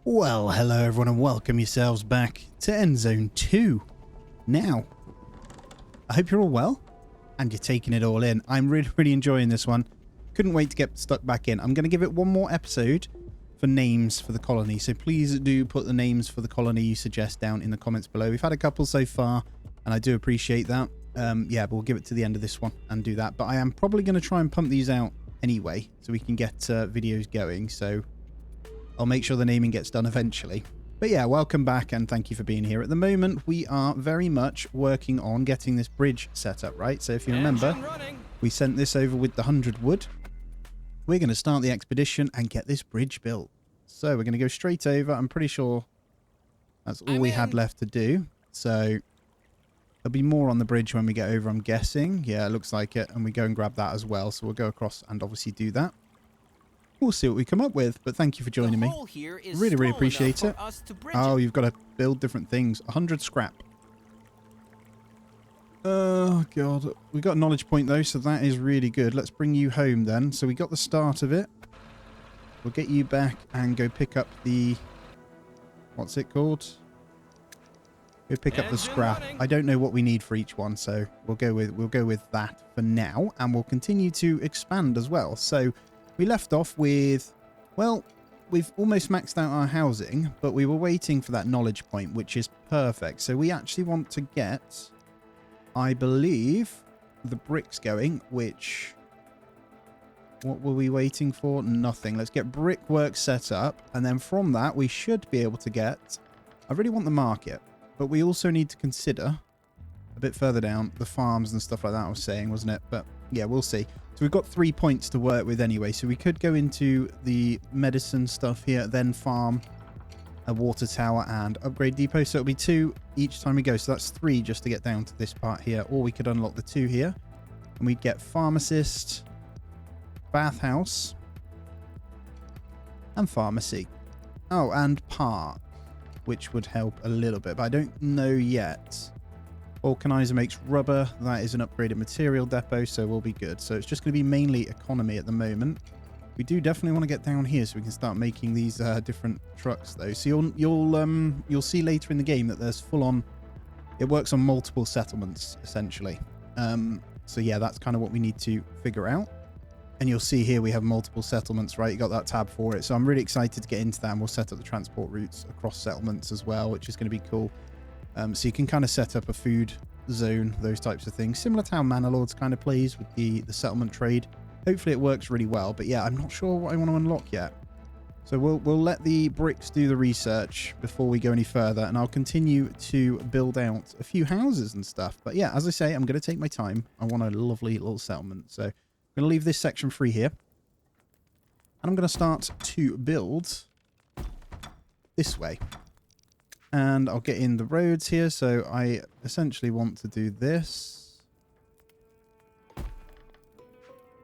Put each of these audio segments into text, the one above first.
Well, hello everyone and welcome yourselves back to Endzone 2. Now, I hope you're all well and you're taking it all in. I'm really enjoying this one. Couldn't wait to get stuck back in. I'm going to give it one more episode for names for the colony. So please do put the names for the colony you suggest down in the comments below. We've had a couple so far and I do appreciate that. Yeah, but we'll give it to the end of this one and do that. But I am probably going to try and pump these out anyway so we can get videos going. So I'll make sure the naming gets done eventually. But yeah, welcome back and thank you for being here. At the moment, we are very much working on getting this bridge set up, right? So if you remember, we sent this over with the 100 wood. We're going to start the expedition and get this bridge built. So we're going to go straight over. I'm pretty sure that's all we had left to do. So there'll be more on the bridge when we get over, I'm guessing. Yeah, it looks like it. And we go and grab that as well. So we'll go across and obviously do that. We'll see what we come up with, but thank you for joining me. Really appreciate it. Oh, you've got to build different things. 100 scrap. Oh, God. We got a knowledge point, though, so that is really good. Let's bring you home, then. So we got the start of it. We'll get you back and go pick up the... What's it called? Go pick up the scrap. I don't know what we need for each one, so we'll go with that for now, and we'll continue to expand as well. So we left off with, well, we've almost maxed out our housing, but we were waiting for that knowledge point, which is perfect. So we actually want to get, I believe, the bricks going, which, what were we waiting for? Nothing. Let's get brickwork set up, and then from that, we should be able to get, I really want the market, but we also need to consider, a bit further down, the farms and stuff like that I was saying, wasn't it? But yeah, we'll see. So we've got 3 points to work with anyway. So we could go into the medicine stuff here, then farm a water tower and upgrade depot. So it'll be 2 each time we go. So that's 3 just to get down to this part here. Or we could unlock the 2 here. And we'd get pharmacist, bathhouse, and pharmacy. Oh, and park, which would help a little bit. But I don't know yet. Vulcanizer makes rubber. That is an upgraded material depot, so we'll be good. So it's just going to be mainly economy at the moment. We do definitely want to get down here so we can start making these different trucks, though. So you'll see later in the game that there's full on. It works on multiple settlements essentially. So yeah, that's kind of what we need to figure out. And you'll see here we have multiple settlements, right? You got that tab for it. So I'm really excited to get into that, and we'll set up the transport routes across settlements as well, which is going to be cool. So you can kind of set up a food zone, those types of things. Similar to how Manor kind of plays with the settlement trade. Hopefully it works really well. But yeah, I'm not sure what I want to unlock yet. So we'll let the bricks do the research before we go any further. And I'll continue to build out a few houses and stuff. But yeah, as I say, I'm going to take my time. I want a lovely little settlement. So I'm going to leave this section free here. And I'm going to start to build this way. And I'll get in the roads here. So I essentially want to do this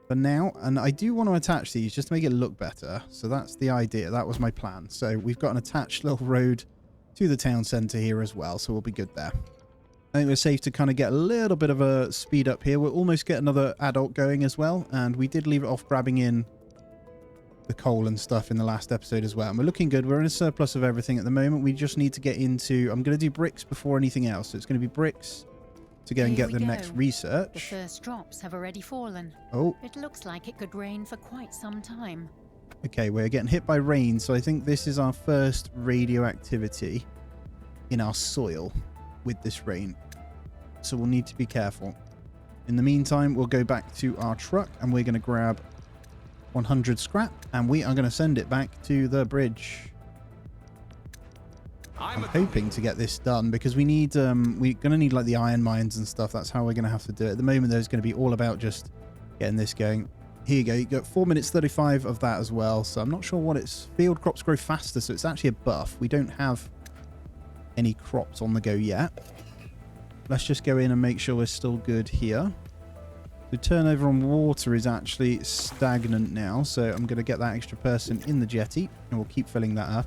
for now. And I do want to attach these just to make it look better. So that's the idea. That was my plan. So we've got an attached little road to the town centre here as well. So we'll be good there. I think we're safe to kind of get a little bit of a speed up here. We'll almost get another adult going as well. And we did leave it off grabbing in the coal and stuff in the last episode as well, and we're looking good. We're in a surplus of everything at the moment. We just need to get into, I'm going to do bricks before anything else, so it's going to be bricks to go and get the next research. The first drops have already fallen. Oh, it looks like it could rain for quite some time. Okay, we're getting hit by rain, so I think this is our first radioactivity in our soil with this rain, so we'll need to be careful. In the meantime, we'll go back to our truck and we're going to grab 100 scrap, and we are going to send it back to the bridge. I'm hoping to get this done because we need, we're going to need like the iron mines and stuff. That's how we're going to have to do it. At the moment, there's going to be all about just getting this going. Here you go. You got 4 minutes 35 of that as well. So I'm not sure what it's. Field crops grow faster, so it's actually a buff. We don't have any crops on the go yet. Let's just go in and make sure we're still good here. The turnover on water is actually stagnant now, so I'm going to get that extra person in the jetty, and we'll keep filling that up.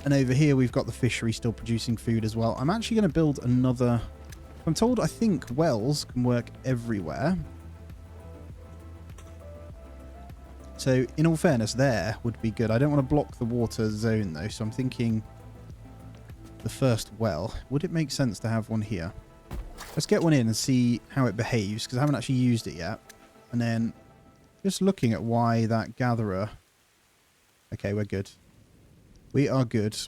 And over here, we've got the fishery still producing food as well. I'm actually going to build another... I'm told, I think, wells can work everywhere. So in all fairness, there would be good. I don't want to block the water zone though, so I'm thinking the first well. Would it make sense to have one here? Let's get one in and see how it behaves, because I haven't actually used it yet. And then just looking at why that gatherer... Okay, we're good. We are good.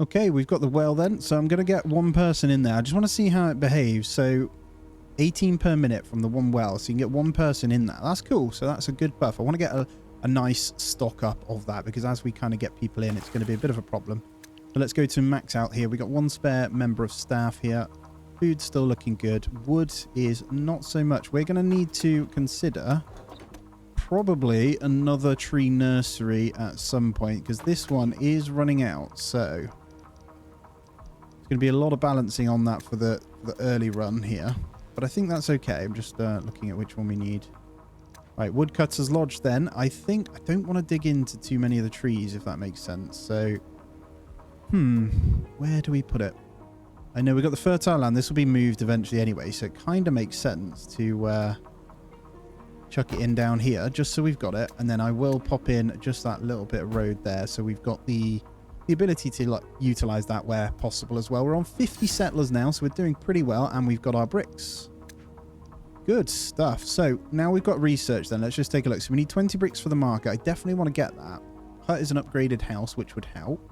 Okay, we've got the well then. So I'm going to get one person in there. I just want to see how it behaves. So 18 per minute from the one well. So you can get one person in there. That's cool. So that's a good buff. I want to get a nice stock up of that, because as we kind of get people in, it's going to be a bit of a problem. So let's go to max out here. We got one spare member of staff here. Food's still looking good. Wood is not so much. We're going to need to consider probably another tree nursery at some point, because this one is running out. So it's going to be a lot of balancing on that for the early run here. But I think that's okay. I'm just looking at which one we need. Right, woodcutter's lodge then. I think I don't want to dig into too many of the trees, if that makes sense. So, where do we put it? I know we've got the fertile land. This will be moved eventually anyway, so it kind of makes sense to chuck it in down here, just so we've got it. And then I will pop in just that little bit of road there, so we've got the ability to like utilize that where possible as well. We're on 50 settlers now, so we're doing pretty well, and we've got our bricks. Good stuff. So now we've got research then. Let's just take a look. So we need 20 bricks for the market. I definitely want to get that. Hut is an upgraded house, which would help.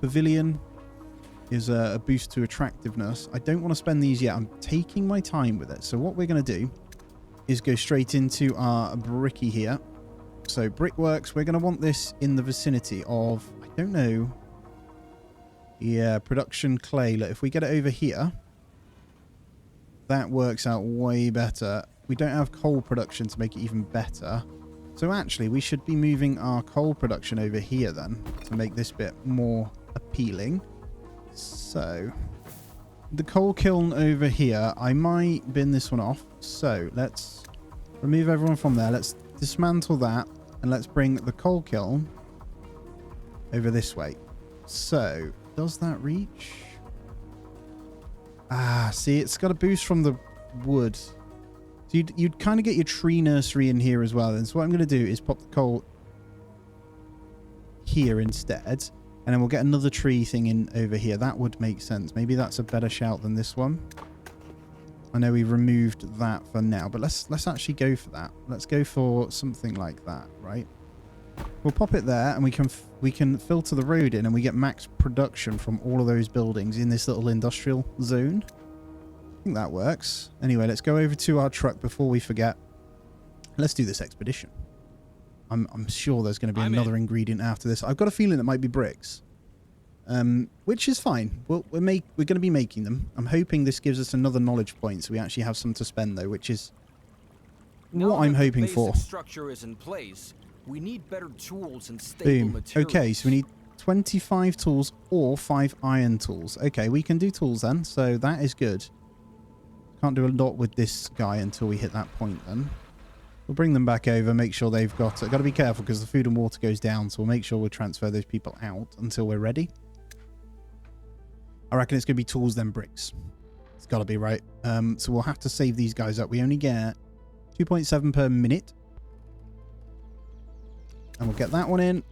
Pavilion is a boost to attractiveness. I don't want to spend these yet. I'm taking my time with it. So what we're going to do is go straight into our bricky here. So brickworks, we're going to want this in the vicinity of, I don't know. Yeah, production clay. Look, if we get it over here, that works out way better. We don't have coal production to make it even better. So actually, we should be moving our coal production over here then to make this bit more appealing. So the coal kiln over here, I might bin this one off. So let's remove everyone from there. Let's dismantle that, and let's bring the coal kiln over this way. So does that reach? Ah, see, it's got a boost from the wood. So you'd kind of get your tree nursery in here as well. And so what I'm going to do is pop the coal here instead. And then we'll get another tree thing in over here. That would make sense. Maybe that's a better shout than this one. I know we removed that for now, but let's actually go for that. Let's go for something like that, right? We'll pop it there, and we can filter the road in, and we get max production from all of those buildings in this little industrial zone. I think that works. Anyway, let's go over to our truck before we forget. Let's do this expedition. I'm sure there's going to be another ingredient after this. I've got a feeling it might be bricks, which is fine. We're going to be making them. I'm hoping this gives us another knowledge point, so we actually have some to spend though, which is what I'm hoping for. Structure is in place. We need better tools and stable materials. Okay, so we need 25 tools or 5 iron tools. Okay, we can do tools then, so that is good. Can't do a lot with this guy until we hit that point then. We'll bring them back over, make sure they've got it. Got to be careful because the food and water goes down, so we'll make sure we'll transfer those people out until we're ready. I reckon it's going to be tools then bricks. It's got to be, right? So we'll have to save these guys up. We only get 2.7 per minute. And we'll get that one in.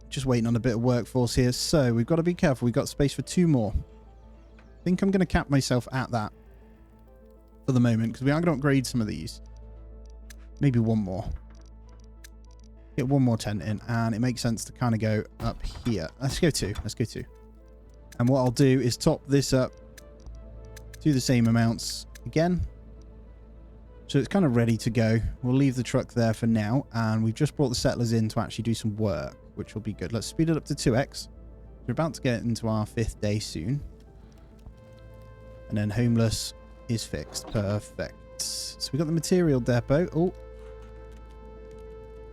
Just waiting on a bit of workforce here. So we've got to be careful. We've got space for 2 more. I think I'm going to cap myself at that for the moment, because we are going to upgrade some of these. Maybe one more. Get one more tent in, and it makes sense to kind of go up here. Let's go 2. Let's go 2. And what I'll do is top this up to the same amounts again. So it's kind of ready to go. We'll leave the truck there for now, and we've just brought the settlers in to actually do some work, which will be good. Let's speed it up to 2x. We're about to get into our 5th day soon. And then homeless is fixed. Perfect. So we've got the material depot. Oh.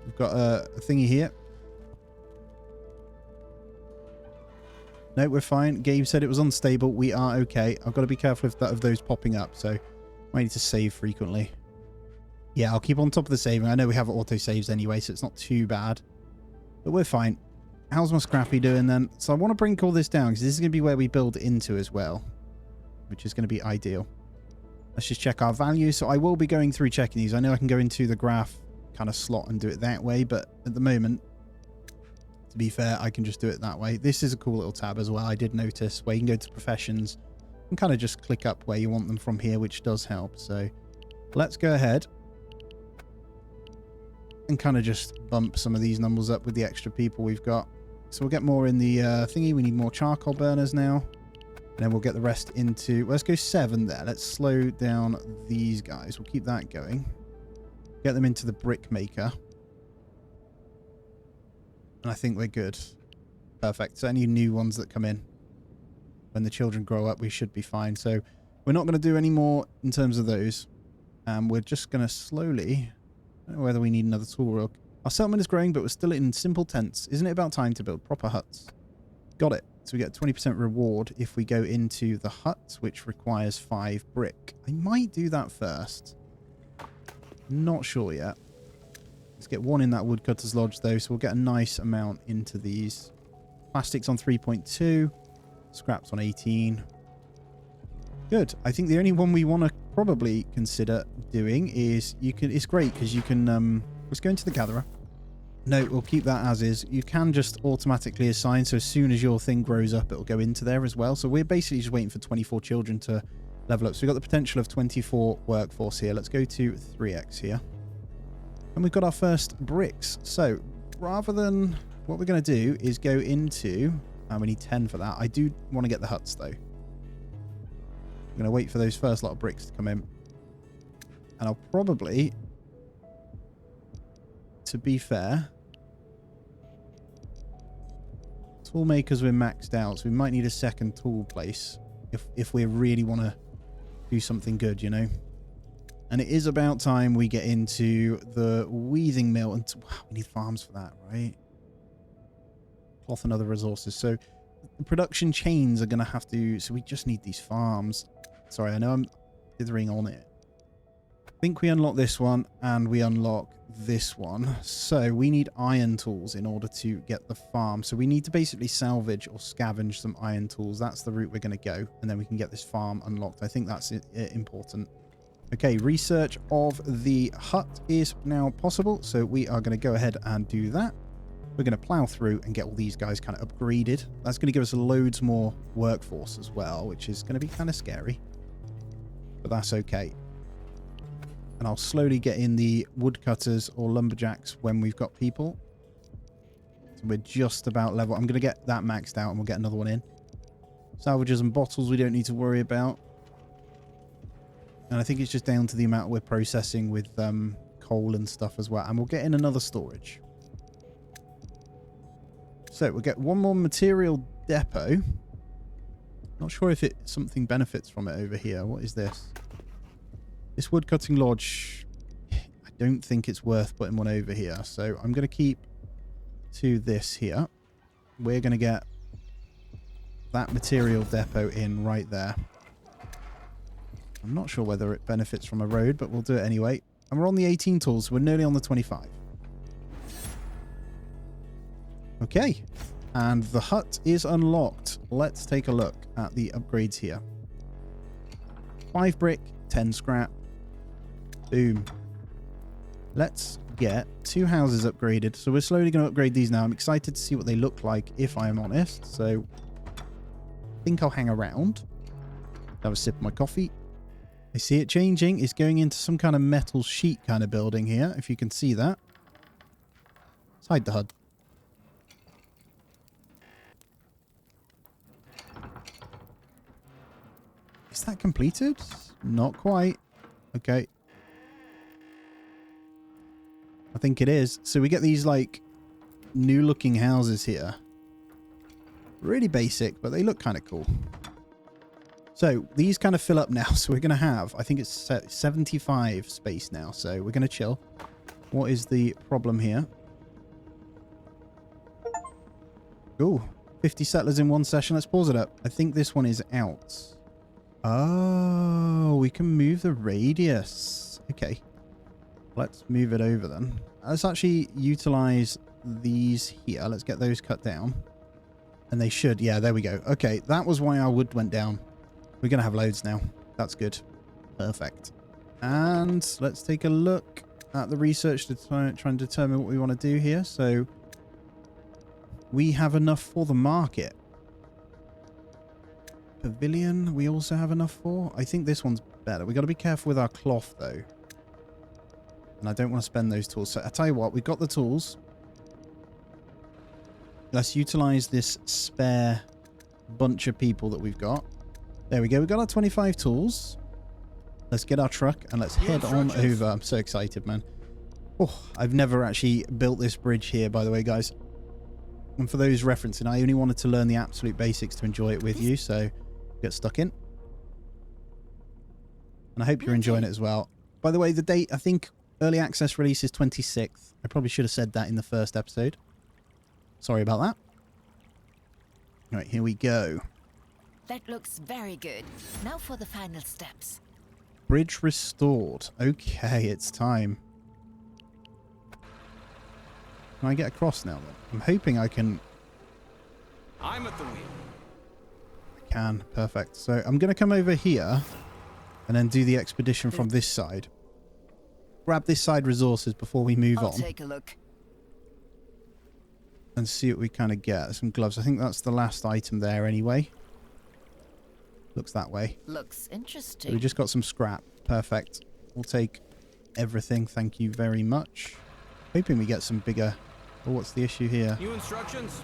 We've got a thingy here. No, we're fine. Gabe said it was unstable. We are okay. I've got to be careful of those popping up, so I need to save frequently. Yeah, I'll keep on top of the saving. I know we have auto saves anyway, so it's not too bad. But we're fine. How's my Scrappy doing then? So I want to bring all this down, because this is going to be where we build into as well, which is going to be ideal. Let's just check our values. So I will be going through checking these. I know I can go into the graph kind of slot and do it that way, but at the moment, to be fair, I can just do it that way. This is a cool little tab as well. I did notice where you can go to professions and kind of just click up where you want them from here, which does help. So let's go ahead and kind of just bump some of these numbers up with the extra people we've got. So we'll get more in the thingy. We need more charcoal burners now. And then we'll get the rest into... Let's go 7 there. Let's slow down these guys. We'll keep that going. Get them into the brick maker. And I think we're good. Perfect. So any new ones that come in, when the children grow up, we should be fine. So we're not going to do any more in terms of those. We're just going to slowly... I don't know whether we need another tool. Our settlement is growing, but we're still in simple tents. Isn't it about time to build proper huts? Got it. So we get 20% reward if we go into the hut, which requires 5 brick. I might do that first. Not sure yet. Let's get 1 in that woodcutter's lodge, though, so we'll get a nice amount into these. Plastics on 3.2. Scraps on 18. Good. I think the only one we want to probably consider doing is it's great because you can let's go into the gatherer. No, we'll keep that as is. You can just automatically assign, so as soon as your thing grows up, it'll go into there as well. So we're basically just waiting for 24 children to level up. So we've got the potential of 24 workforce here. Let's go to 3x here. And we've got our first bricks. So rather than... What we're going to do is go into... we need 10 for that. I do want to get the huts, though. I'm going to wait for those first lot of bricks to come in. And I'll probably... To be fair... Tool makers we're maxed out, so we might need a second tool place if we really want to do something good, you know. And it is about time we get into the weaving mill, and wow, we need farms for that, right? Cloth and other resources. So the production chains are going to have to... So we just need these farms. Sorry, I know I'm dithering on it. I think we unlock this one, and we unlock this one. So we need iron tools in order to get the farm. So we need to basically salvage or scavenge some iron tools. That's the route we're going to go. And then we can get this farm unlocked. I think that's important. Okay, research of the hut is now possible. So we are going to go ahead and do that. We're going to plow through and get all these guys kind of upgraded. That's going to give us loads more workforce as well, which is going to be kind of scary. But that's okay. And I'll slowly get in the woodcutters or lumberjacks when we've got people. So we're just about level. I'm going to get that maxed out and we'll get another one in. Salvages and bottles we don't need to worry about. And I think it's just down to the amount we're processing with coal and stuff as well. And we'll get in another storage. So we'll get one more material depot. Not sure if something benefits from it over here. What is this? This woodcutting lodge, I don't think it's worth putting one over here. So I'm going to keep to this here. We're going to get that material depot in right there. I'm not sure whether it benefits from a road, but we'll do it anyway. And we're on the 18 tools. So we're nearly on the 25. Okay. And the hut is unlocked. Let's take a look at the upgrades here. 5 brick, 10 scrap. Boom. Let's get 2 houses upgraded. So we're slowly going to upgrade these now. I'm excited to see what they look like, if I am honest. So I think I'll hang around. Have a sip of my coffee. I see it changing. It's going into some kind of metal sheet kind of building here, if you can see that. Let's hide the HUD. Is that completed? Not quite. Okay. I think it is. So we get these like new looking houses here. Really basic, but they look kind of cool. So these kind of fill up now. So we're going to have, I think it's 75 space now. So we're going to chill. What is the problem here? Ooh, 50 settlers in one session. Let's pause it up. I think this one is out. Oh, we can move the radius. Okay. Let's move it over then. Let's actually utilize these here. Let's get those cut down. And they should. Yeah, there we go. Okay, that was why our wood went down. We're going to have loads now. That's good. Perfect. And let's take a look at the research to try and determine what we want to do here. So we have enough for the market. Pavilion, we also have enough for. I think this one's better. We've got to be careful with our cloth, though. And I don't want to spend those tools. So I tell you what, we've got the tools. Let's utilize this spare bunch of people that we've got. There we go. We've got our 25 tools. Let's get our truck and let's head on over. I'm so excited, man. Oh, I've never actually built this bridge here, by the way, guys. And for those referencing, I only wanted to learn the absolute basics to enjoy it with you, so get stuck in. And I hope you're enjoying it as well. By the way, the date, I think early access release is 26th. I probably should have said that in the first episode. Sorry about that. All right, here we go. That looks very good. Now for the final steps. Bridge restored. Okay, it's time. Can I get across now then? I'm hoping I can. I'm at the wheel. I can. Perfect. So I'm going to come over here and then do the expedition from this side. Grab this side resources before we move on. I'll take a look. And see what we kind of get. Some gloves. I think that's the last item there anyway. Looks that way. Looks interesting. So we just got some scrap. Perfect. We'll take everything. Thank you very much. Hoping we get some bigger... Oh, what's the issue here? New instructions?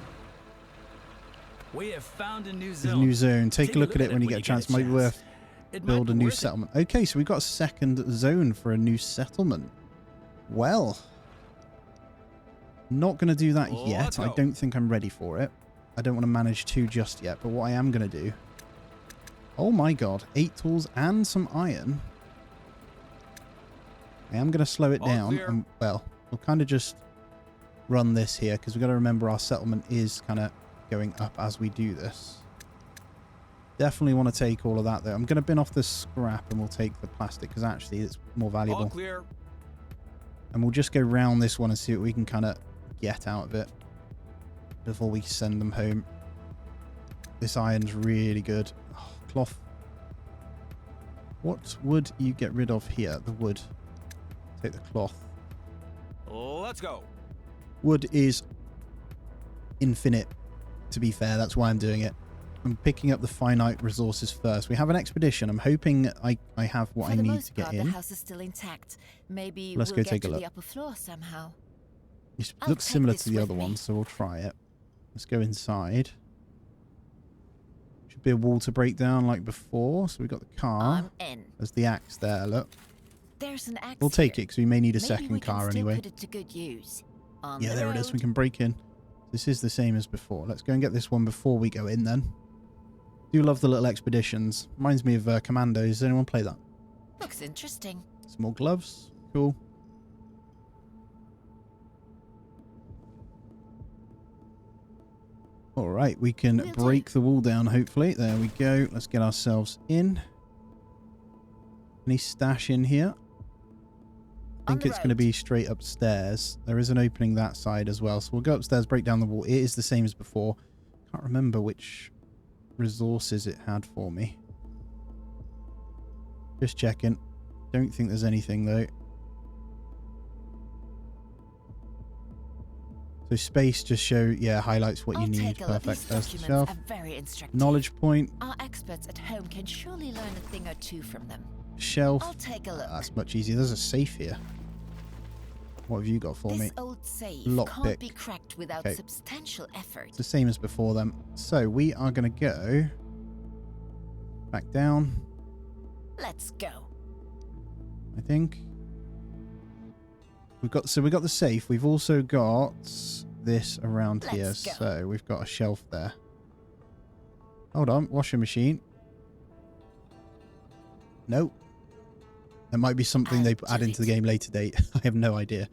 We have found a new There's zone. a new zone. Take a look at it when you get a chance. Might be worth It build might a be new worth it. settlement. Okay, so we've got a second zone for a new settlement. Well, not going to do that yet. Let's I go. don't think I'm ready for it. I don't want to manage two just yet, but what I am going to do... Oh my god, 8 tools and some iron. I am going to slow it All down. clear. And, well, we'll kind of just run this here because we've got to remember our settlement is kind of going up as we do this. Definitely want to take all of that though. I'm going to bin off the scrap and we'll take the plastic because actually it's more valuable. All clear. And we'll just go round this one and see what we can kind of get out of it before we send them home. This iron's really good. Oh, cloth. What wood you get rid of here? The wood. Take the cloth. Let's go. Wood is infinite, to be fair. That's why I'm doing it. I'm picking up the finite resources first. We have an expedition. I'm hoping I have what I need to get the in. house is still intact. Maybe Let's we'll go get take a to look. the upper floor somehow. It I'll looks take similar this to the with other me. one, so we'll try it. Let's go inside. Should be a wall to break down like before. So we've got the car. I'm in. There's the axe there, look. There's an axe. We'll take it here. because we may need a Maybe second we can car still anyway. Put it to good use. On Yeah, the there it is. road. We can break in. This is the same as before. Let's go and get this one before we go in then. Do love the little expeditions. Reminds me of Commandos. Does anyone play that? Looks interesting. Some more gloves. Cool. All right, we can Will do. break the wall down, hopefully. There we go. Let's get ourselves in. Any stash in here? I think On the it's going to road. be straight upstairs. There is an opening that side as well. So we'll go upstairs, break down the wall. It is the same as before. Can't remember which resources it had for me. Just checking. Don't think there's anything though. So space just highlights what you I'll need. take a look. Perfect. These There's the documents shelf. are very instructive. Knowledge point. Our experts at home can surely learn a thing or two from them. Shelf. I'll take a look. That's much easier. There's a safe here. What have you got for This me? old safe Lockpick. can't be cracked without Okay. substantial effort. It's the same as before then. So we are going to go back down, Let's go. I think. We've got the safe. We've also got this around here. Let's go. So we've got a shelf there. Hold on, washing machine. Nope. There might be something they add into the game later date. I have no idea.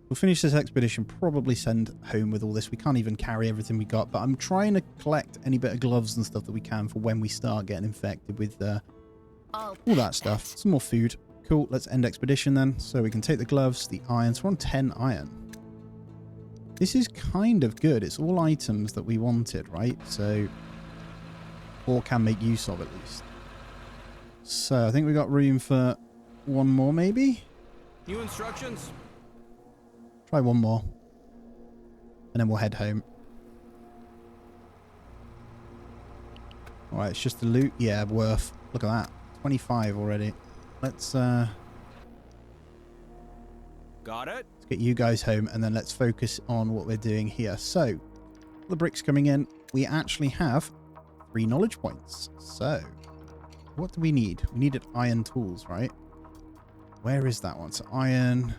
We'll finish this expedition, probably send home with all this. We can't even carry everything we got, but I'm trying to collect any bit of gloves and stuff that we can for when we start getting infected with I'll all that pack stuff. Some more food. Cool, let's end expedition then. So we can take the gloves, the iron. So we're on 10 iron. This is kind of good. It's all items that we wanted, right? So, or can make use of at least. So I think we got room for one more, maybe? New instructions? Try one more. And then we'll head home. Alright, it's just the loot. Yeah, worth. Look at that. 25 already. Let's Got it. let's get you guys home and then let's focus on what we're doing here. So, the bricks coming in. We actually have 3 knowledge points. So, what do we need? We needed iron tools, right? Where is that one? So, iron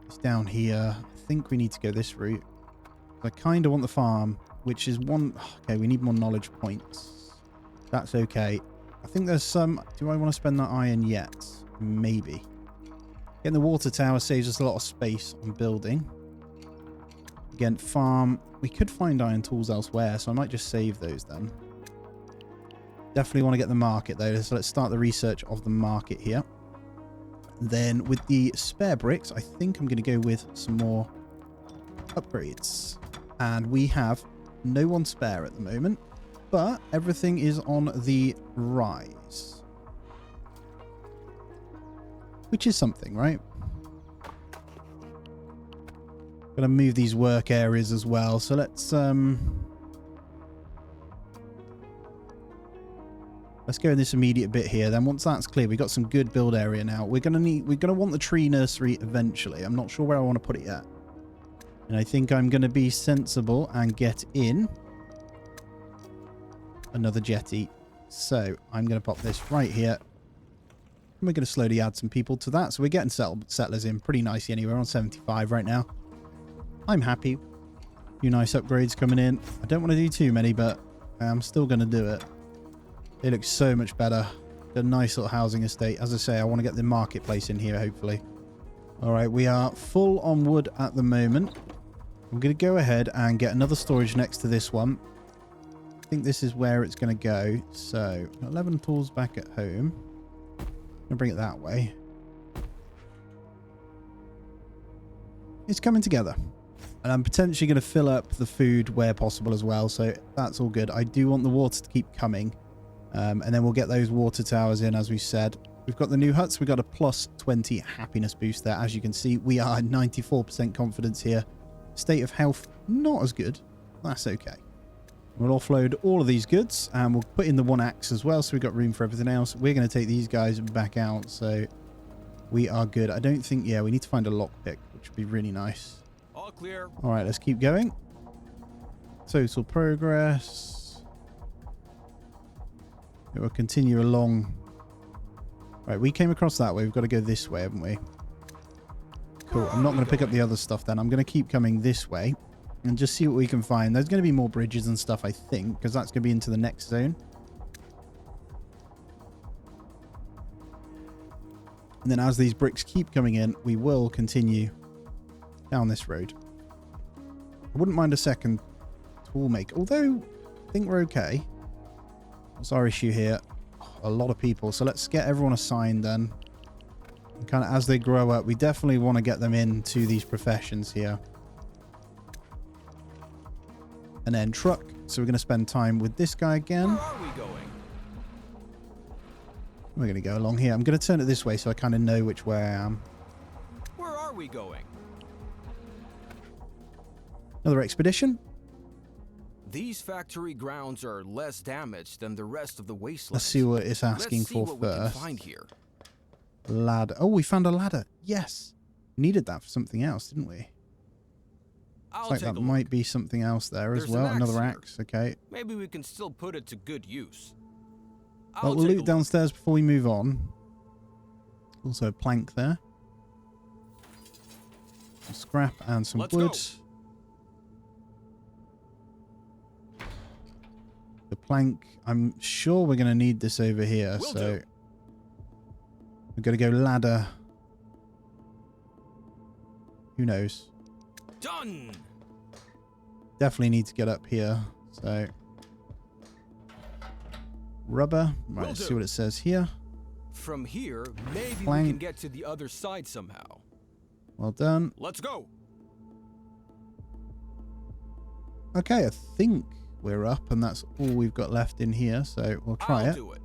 is down here. I think we need to go this route. I kind of want the farm, which is one... Okay, we need more knowledge points. That's okay. I think there's some... Do I want to spend that iron yet? Maybe. Getting the water tower saves us a lot of space on building. Again, farm. We could find iron tools elsewhere, so I might just save those then. Definitely want to get the market, though. So let's start the research of the market here. Then with the spare bricks, I think I'm going to go with some more upgrades. And we have no one spare at the moment. But everything is on the rise. Which is something, right? Gonna move these work areas as well. So let's go in this immediate bit here. Then once that's clear, we've got some good build area now. We're gonna want the tree nursery eventually. I'm not sure where I want to put it yet. And I think I'm gonna be sensible and get in another jetty. So I'm going to pop this right here. And we're going to slowly add some people to that. So we're getting settlers in pretty nicely anyway. We're on 75 right now. I'm happy. A few nice upgrades coming in. I don't want to do too many, but I'm still going to do it. It looks so much better. A nice little housing estate. As I say, I want to get the marketplace in here, hopefully. All right, we are full on wood at the moment. I'm going to go ahead and get another storage next to this one. I think this is where it's going to go. So 11 tools back at home. I'm going to bring it that way. It's coming together. And I'm potentially going to fill up the food where possible as well. So that's all good. I do want the water to keep coming. And then we'll get those water towers in, as we said. We've got the new huts. We've got a plus 20 happiness boost there. As you can see, we are 94% confidence here. State of health, not as good. That's okay. We'll offload all of these goods and we'll put in the one axe as well, so we've got room for everything else. We're going to take these guys back out, so we are good. I don't think... Yeah, we need to find a lockpick, which would be really nice. All clear. All right, let's keep going. Total progress. It will continue along. Right, we came across that way. We've got to go this way, haven't we? Cool. I'm not going to pick up the other stuff then. I'm going to keep coming this way. And just see what we can find. There's going to be more bridges and stuff, I think, because that's going to be into the next zone. And then as these bricks keep coming in, we will continue down this road. I wouldn't mind a second tool make, although I think we're okay. What's our issue here? A lot of people. So let's get everyone assigned then. And kind of as they grow up, we definitely want to get them into these professions here. And then truck. So we're going to spend time with this guy again. Where are we going? We're going to go along here. I'm going to turn it this way so I kind of know which way I am. Where are we going? Another expedition. These factory grounds are less damaged than the rest of the wasteland. Let's see what it's asking for what first. we can find here. Ladder. Oh, we found a ladder. Yes. We needed that for something else, didn't we? It's like that might be something else there as well. Another axe. Okay. Maybe we can still put it to good use. Well, we'll loot downstairs before we move on. Also a plank there. Some scrap and some wood. The plank. I'm sure we're going to need this over here. So we're going to go ladder. Who knows? Done. Definitely need to get up here. So rubber. Right, let's see what it says here. From here, maybe Plank. we can get to the other side somehow. Well done. Let's go. Okay, I think we're up, and that's all we've got left in here. So we'll try I'll it. do it.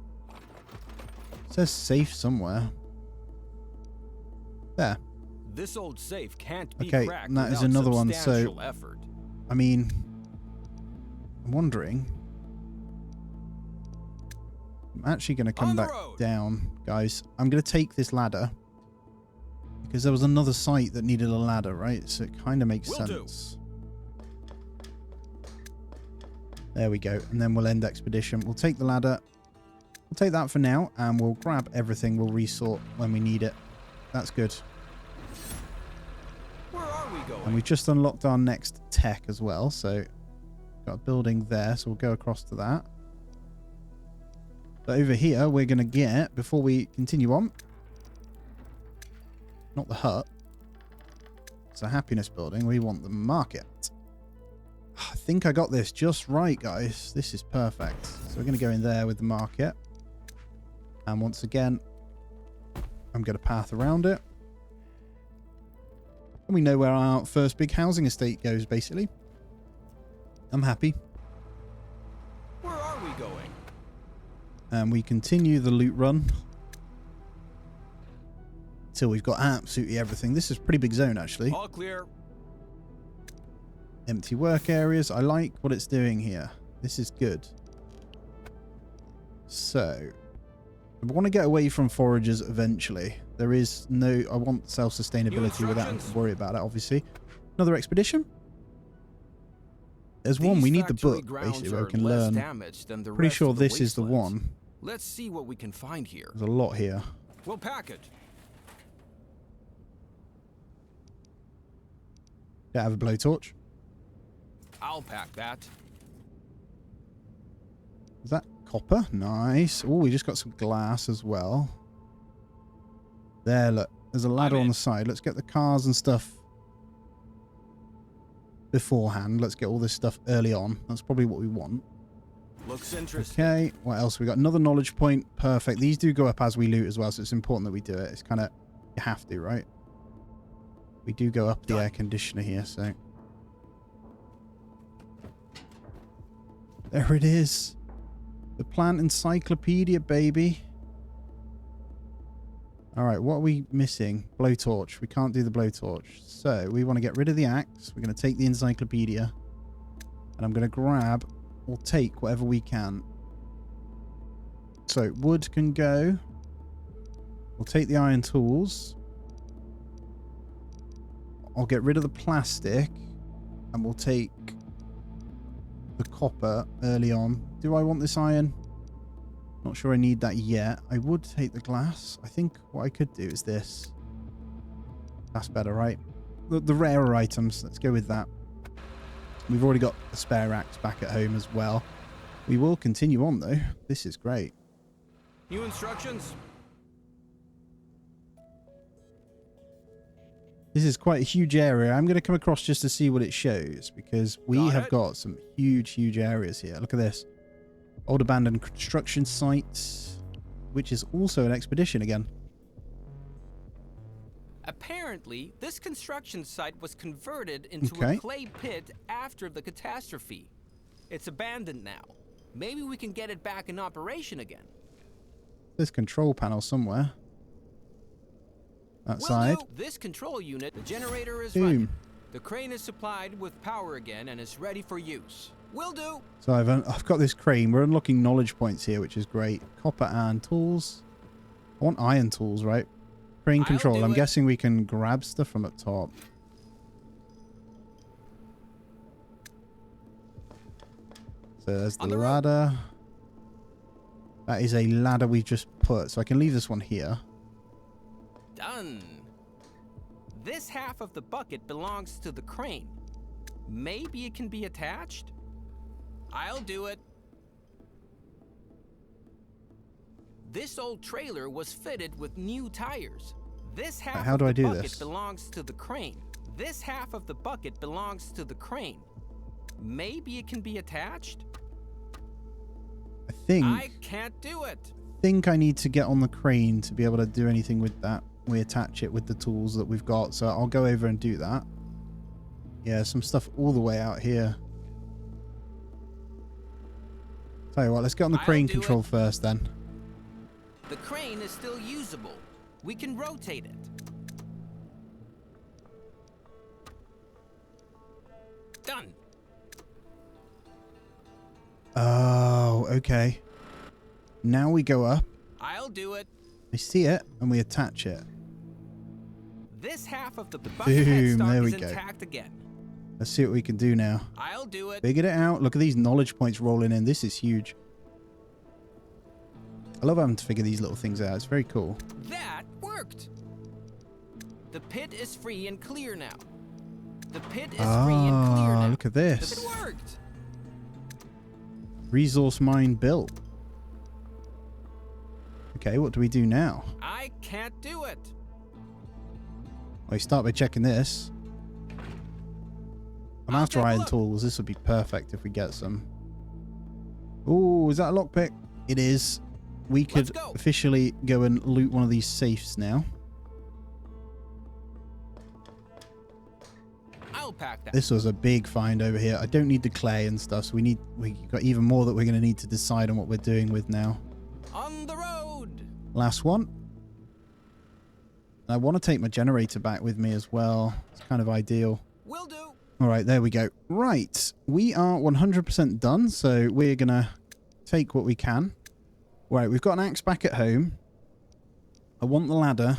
says safe somewhere. There. This old safe can't be Okay, cracked and that is without another one, so- substantial effort. I mean, I'm wondering. I'm actually going to come On the back road. down, guys. I'm going to take this ladder. Because there was another site that needed a ladder, right? So it kind of makes Will do. sense. There we go. And then we'll end expedition. We'll take the ladder. We'll take that for now. And we'll grab everything. We'll resort when we need it. That's good. Where are we going? And we've just unlocked our next tech as well. So got a building there. So we'll go across to that. But over here, we're going to get, before we continue on, not the hut. It's a happiness building. We want the market. I think I got this just right, guys. This is perfect. So we're going to go in there with the market. And once again, I'm going to path around it. And we know where our first big housing estate goes, basically. I'm happy. Where are we going? And we continue the loot run. Till we've got absolutely everything. This is a pretty big zone, actually. All clear. Empty work areas. I like what it's doing here. This is good. So, I want to get away from foragers eventually. There is no... I want self-sustainability without having to worry about it, obviously. Another expedition? There's one. We need the book, basically, where we can learn. Pretty sure this is the one. Let's see what we can find here. There's a lot here. We'll pack it. Yeah, have a blowtorch. I'll pack that. Is that copper? Nice. Oh, we just got some glass as well. There, look. There's a ladder on the side. Let's get the cars and stuff beforehand. Let's get all this stuff early on. That's probably what we want. Looks interesting. Okay, what else? We got another knowledge point. Perfect. These do go up as we loot as well, so it's important that we do it. It's kind of... You have to, right? We do go up the air conditioner here, so... There it is. The plant encyclopedia, baby. Alright, what are we missing? Blowtorch. We can't do the blowtorch. So, we want to get rid of the axe. We're going to take the encyclopedia. And I'm going to grab or take whatever we can. So, wood can go. We'll take the iron tools. I'll get rid of the plastic. And we'll take the copper early on. Do I want this iron? Not sure I need that yet. I would take the glass. I think what I could do is this. That's better, right? The rarer items. Let's go with that. We've already got a spare axe back at home as well. We will continue on, though. This is great. New instructions? This is quite a huge area. I'm going to come across just to see what it shows, because we have got some huge areas here. Look at this. Old abandoned construction sites, which is also an expedition again. Apparently, this construction site was converted into a clay pit after the catastrophe. It's abandoned now. Maybe we can get it back in operation again. There's control panel somewhere. That side. This control unit, the generator is Boom. running. The crane is supplied with power again and is ready for use. Will do. So I've got this crane. We're unlocking knowledge points here, which is great. Copper and tools. I want iron tools, right? Crane control. I'm guessing we can grab stuff from up top. So there's the ladder. That is a ladder we've just put. So I can leave this one here. Done. This half of the bucket belongs to the crane. Maybe it can be attached? I'll do it. This old trailer was fitted with new tires. This half How do I of the do bucket this? belongs to the crane. This half of the bucket belongs to the crane. Maybe it can be attached? I can't do it. I think I need to get on the crane to be able to do anything with that. We attach it with the tools that we've got, so I'll go over and do that. Yeah, some stuff all the way out here. Tell you what, let's get on the crane control first then. The crane terrain is still usable. We can rotate it. Done. Oh, okay. Now we go up. I'll do it. We see it and we attach it. This half of the bucket Boom, headstock there we is go. intact again. Let's see what we can do now. I'll do it. Figured it out. Look at these knowledge points rolling in. This is huge. I love having to figure these little things out. It's very cool. That worked. The pit is free and clear now. The pit is free and clear now. Look at this. It worked. Resource mine built. Okay, what do we do now? I can't do it. I start by checking this. I'm after take a iron look. tools. This would be perfect if we get some. Ooh, is that a lockpick? It is. We could Let's go. officially go and loot one of these safes now. I'll pack that. This was a big find over here. I don't need the clay and stuff, so we got even more that we're going to need to decide on what we're doing with now. On the road. Last one. I want to take my generator back with me as well. It's kind of ideal. Will do. All right, there we go. Right, we are 100% done, so we're going to take what we can. Right, we've got an axe back at home. I want the ladder.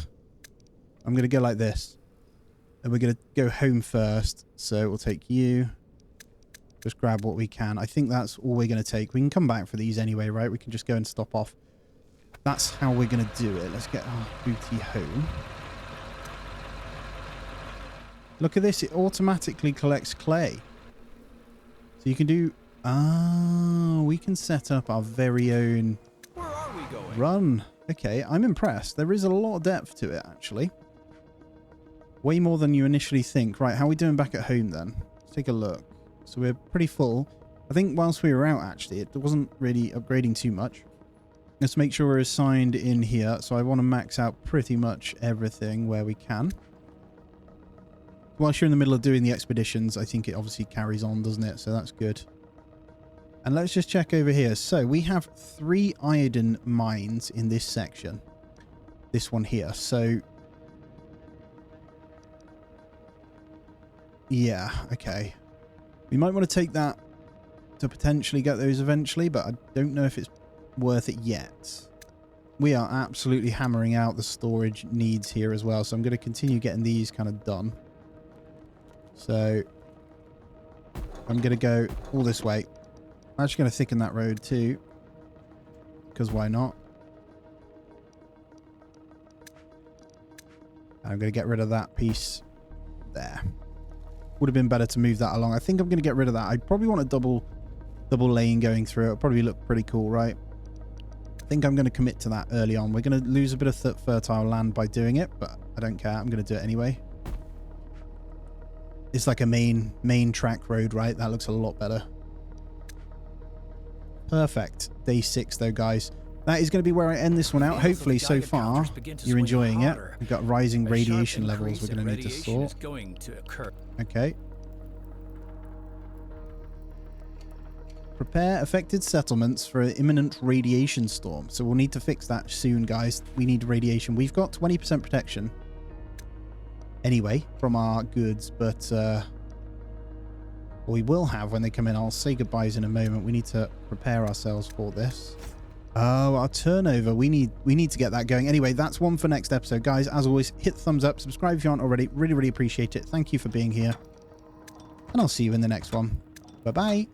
I'm going to go like this. And we're going to go home first. So we'll take you. Just grab what we can. I think that's all we're going to take. We can come back for these anyway, right? We can just go and stop off. That's how we're going to do it. Let's get our booty home. Look at this. It automatically collects clay. So you can do... Ah, we can set up our very own Where are we going? run. Okay, I'm impressed. There is a lot of depth to it, actually. Way more than you initially think. Right, how are we doing back at home then? Let's take a look. So we're pretty full. I think whilst we were out, actually, it wasn't really upgrading too much. Let's make sure we're assigned in here. So I want to max out pretty much everything where we can. Whilst you're in the middle of doing the expeditions, I think it obviously carries on, doesn't it? So that's good. And let's just check over here. So we have 3 iodine mines in this section. This one here. So... yeah, okay. We might want to take that to potentially get those eventually, but I don't know if it's worth it yet. We are absolutely hammering out the storage needs here as well, so I'm going to continue getting these kind of done. So I'm going to go all this way. I'm actually going to thicken that road too, because why not? I'm going to get rid of that piece there. Would have been better to move that along. I think I'm going to get rid of that. I probably want a double lane going through. It'll probably look pretty cool, right? I think I'm going to commit to that early on. We're going to lose a bit of fertile land by doing it, but I don't care. I'm going to do it anyway. It's like a main track road, right? That looks a lot better. Perfect. Day 6 though, guys. That is going to be where I end this one out. Hopefully, so far, you're enjoying it. We've got rising radiation levels we're going to need to sort. Okay. Prepare affected settlements for an imminent radiation storm. So we'll need to fix that soon, guys. We need radiation. We've got 20% protection anyway from our goods, but we will have when they come in. I'll say goodbyes in a moment. We need to prepare ourselves for this. Oh, our turnover. We need to get that going. Anyway, that's one for next episode. Guys, as always, hit the thumbs up. Subscribe if you aren't already. Really, really appreciate it. Thank you for being here. And I'll see you in the next one. Bye-bye.